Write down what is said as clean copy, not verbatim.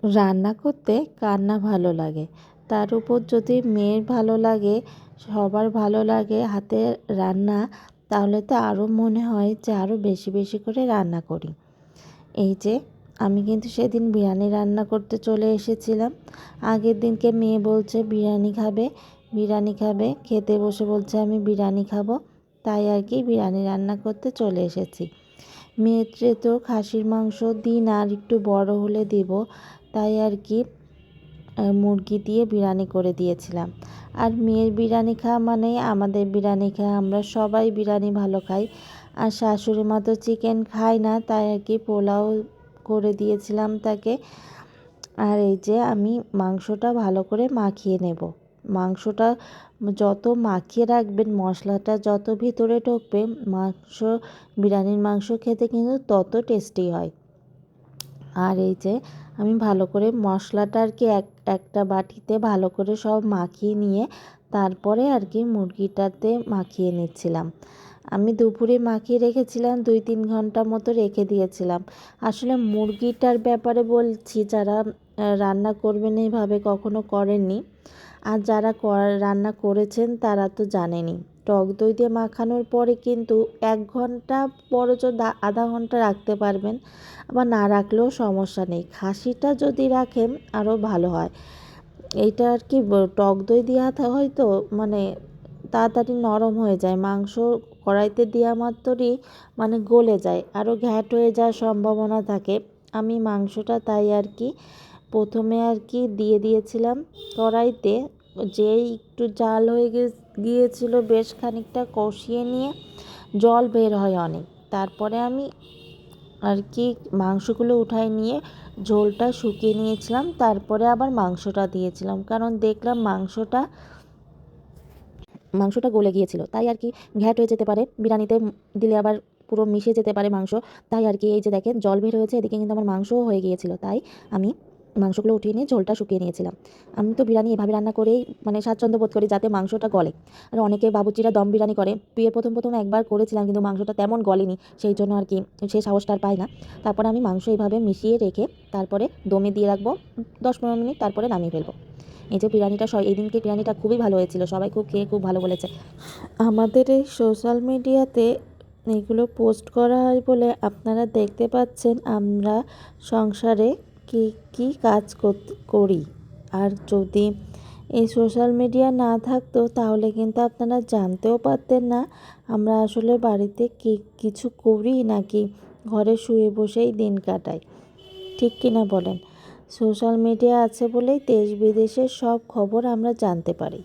রান্না করতে কার না ভালো লাগে, তার উপর যদি মেয়ের ভালো লাগে, সবার ভালো লাগে হাতের রান্না, তাহলে তো আরও মনে হয় যে আরও বেশি বেশি করে রান্না করি। এই যে আমি কিন্তু সেদিন বিরিয়ানি রান্না করতে চলে এসেছিলাম। আগের দিনকে মেয়ে বলছে বিরিয়ানি খাবে, বিরিয়ানি খাবে, খেতে বসে বলছে আমি বিরিয়ানি খাবো, তাই আর কি বিরিয়ানি রান্না করতে চলে এসেছি। মেয়েকে তো খাসির মাংস দিন আর একটু বড় হলে দিব, তাই আর কি মুরগি দিয়ে বিরিয়ানি করে দিয়েছিলাম। আর মেয়ের বিরিয়ানি খাওয়া মানে আমাদের বিরিয়ানি খাওয়া, আমরা সবাই বিরিয়ানি ভালো খাই। আর শাশুড়ি মা তো চিকেন খায় না, তাই আর কি পোলাও করে দিয়েছিলাম তাকে। আর এই যে আমি মাংসটা ভালো করে মাখিয়ে নেব। মাংসটা যত মাখিয়ে রাখবেন, মশলাটা যত ভিতরে ঢুকবে, মাংস বিরিয়ানির মাংস খেতে কিন্তু তত টেস্টি হয়। আর এই যে আমি ভালো করে মশলাটা আর কি একটা বাটিতে ভালো করে সব মাখিয়ে নিয়ে তারপরে আর কি মুরগিটাতে মাখিয়ে নিচ্ছিলাম। আমি দুপুরে মাখিয়ে রেখেছিলাম, 2-3 ঘন্টা মতো রেখে দিয়েছিলাম। আসলে মুরগিটার ব্যাপারে বলছি, যারা রান্না করবেন এইভাবে কখনো করেননি, আর যারা রান্না করেছেন তারা তো জানেনই। টক দই দিয়ে মাখানোর পরে কিন্তু 1 ঘন্টা বরঞ্চ আধা ঘন্টা রাখতে পারবেন, আবার না রাখলেও সমস্যা নেই। খাসিটা যদি রাখেন আরও ভালো হয়। এইটা আর কি টক দই দেওয়া হয় তো, মানে তাড়াতাড়ি নরম হয়ে যায়। মাংস কড়াইতে দেওয়া মাত্রই মানে গলে যায়, আরও ঘ্যাঁট হয়ে যাওয়ার সম্ভাবনা থাকে। আমি মাংসটা তাই আর কি প্রথমে আর কি দিয়ে দিয়েছিলাম কড়াইতে, যেই একটু জাল হয়ে গিয়েছিল বেশ খানিকটা কষিয়ে নিয়ে জল বের হয় অনেক, তারপরে আমি আর কি মাংসগুলো উঠায় নিয়ে ঝোলটা শুকিয়ে নিয়েছিলাম, তারপরে আবার মাংসটা দিয়েছিলাম, কারণ দেখলাম মাংসটা গলে গিয়েছিল, তাই আর কি ঘ্যাট হয়ে যেতে পারে, বিরিয়ানিতে দিলে আবার পুরো মিশে যেতে পারে মাংস। তাই আর কি এই যে দেখেন জল বের হয়েছে, এদিকে কিন্তু আমার মাংসও হয়ে গিয়েছিল, তাই আমি মাংসগুলো উঠিয়ে নিয়ে ঝোলটা শুকিয়ে নিয়েছিলাম। আমি তো বিরিয়ানি এভাবে রান্না করেই মানে স্বাচ্ছন্দ্য বোধ করি, যাতে মাংসটা গলে। আর অনেকে বাবুর্চিরা দম বিরিয়ানি করে, বিয়ের প্রথম একবার করেছিলাম, কিন্তু মাংসটা তেমন গলেনি, সেই জন্য আর কি সেই সাহসটা আর পাই না। তারপরে আমি মাংস এইভাবে মিশিয়ে রেখে তারপরে দমে দিয়ে রাখবো 10-15 মিনিট, তারপরে নামিয়ে ফেলবো। এই যে বিরিয়ানিটা এই দিনকে বিরিয়ানিটা খুবই ভালো হয়েছিল, সবাই খুব খেয়ে খুব ভালো বলেছে। আমাদের এই সোশ্যাল মিডিয়াতে এগুলো পোস্ট করা হয় বলে আপনারা দেখতে পাচ্ছেন আমরা সংসারে কি কি কাজ করি। আর যদি এই সোশ্যাল মিডিয়া না থাকতো তাহলে কিন্তু আপনারা জানতেও পারতেন না আমরা আসলে বাড়িতে কি কিছু করি নাকি ঘরে শুয়ে বসেই দিন কাটাই। ঠিক কিনা বলেন? সোশ্যাল মিডিয়া আছে বলেই দেশ বিদেশের সব খবর আমরা জানতে পারি।